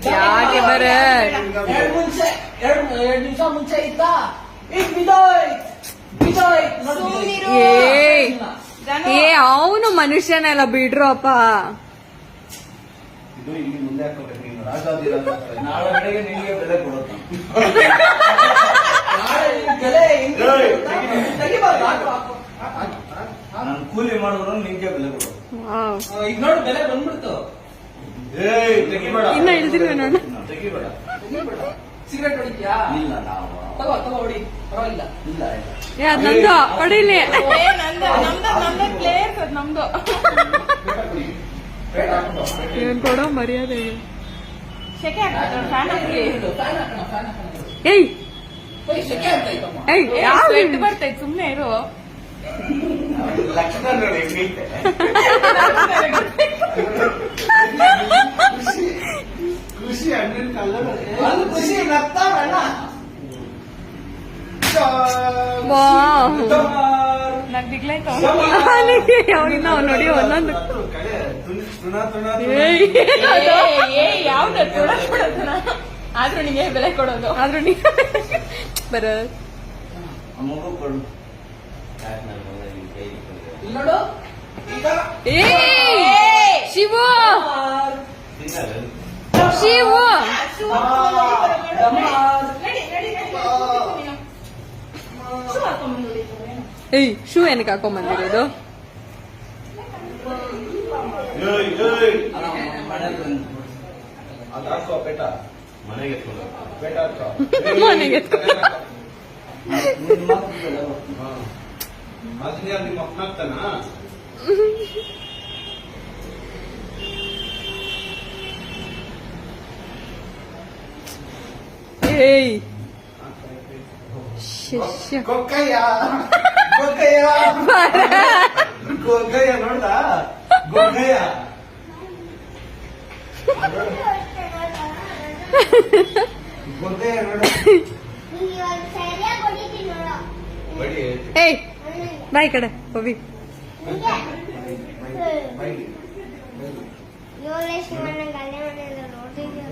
ಯಾಕೆ ಬರ ಎರಡು ನಿಮಿಷ ಮುಂಚೆ ಇತ್ತಾ ಈಗ ಬಿದೋಯ್ತು ಏ ಅವನು ಮನುಷ್ಯನೆಲ್ಲ ಬಿಡ್ರು ಅಪ್ಪ. ಇದು ಇಲ್ಲಿ ಮುಂದೆ ಹಾಕೋಬೇಕು. ನೀನು ರಾಜಾದಿರಾಜ ನಾಳೆ ಬೆಳಗ್ಗೆ ನಿನಗೆ ಬೆಲೆ ಕೊಡುತ್ತ. ನಾನು ಕೂಲಿ ಮಾಡಿದ್ರು ನಿನ್ಗೆ ಬೆಲೆ ಕೊಡು. ಈಗ ನೋಡು ಬೆಲೆ ಬಂದ್ಬಿಡ್ತು. ತೆಗಿಬೇಡ. ಇನ್ನ ಇಳ್ದಿಲ್ವ ನೋಡು. ತೆಗಿಬೇಡ. ಸಿಗರೇಟ್ ಹೊಡಿತೀಯಾ? ಇಲ್ಲ ನಾವು ತಗೋ ಹೊಡಿ, ಪರವಾಗಿಲ್ಲ. ಇಲ್ಲ ಇಲ್ಲ ಏ ಅದ್ ನಂದು ಹೊಡಿಲಿ. ನಮ್ದು ಇವನ್ ಕೊಡೋ ಮರ್ಯಾದೆ. ಶೆಕೆ ಆಗ್ತದೆ ಫ್ಯಾನ್ ಹಾಕಿ. ಫ್ಯಾನ್ ಹಾಕೋಣ. ಏಯ್ ಶೆಕೆ ಆಗ್ತೈತಮ್ಮ. ಏಯ್ ಯಾವ ಸ್ವೆಟ್ ಬರ್ತೈತೆ ಸುಮ್ನೆ ಇರು. ಲಕ್ಷಣ ನೋಡಿ ಹೆಂಗೈತೆ. ಖುಷಿ ಹಣ್ಣಿನ ಕಲ್ಲರ್ ಅದು ಖುಷಿ ನಗ್ತಾ ಅಣ್ಣ. ನಾಕ್ ದಿಗ್ಲೈತ ಇನ್ನ ನೋಡಿ ಒಂದೊಂದು. ಯಾವ್ದು ಆದ್ರೂ ನಿಂಗೆ ಬೆಲೆ ಕೊಡೋದು. ಆದ್ರೂ ನೀ ಬರ ಮಗು ಕೊಡು. ಇಲ್ಲಿ ನೋಡು ಈಗ ಏ ಶಿವು ಶಿವು ಏಯ್ ಶೂ ಏನಕ್ಕೆ ಹಾಕೊಂಬಂದಿರೋದು? ಅದು ಹಾಕೋ ಪೇಟ ಮನೆಗೆ ಪೇಟ ಹಾಕೋ. ಮನೆಗೆ ಅದನ್ನೇ ನಿಮ್ಮ ಅಪ್ಪನಾಗ್ತಾನ. ಏಯ್ ಶಿಷ್ಯ ಗೊಕ್ಕಯ್ಯ ಗೊಕ್ಕಯ್ಯ ಗೊಕ್ಕಯ್ಯ ನೋಡ್ದ ಗೊಕ್ಕಯ್ಯ ಗೊಕ್ಕಯ್ಯ ನೋಡ. ಏಯ್ ಬಾಯ್ ಕಡೆ ಹೋಗಿ. ಶಿವಣ್ಣ ಗಲ್ಲೆ ಮನೆಯಲ್ಲ ನೋಡ್ತಿದ್ದೆ.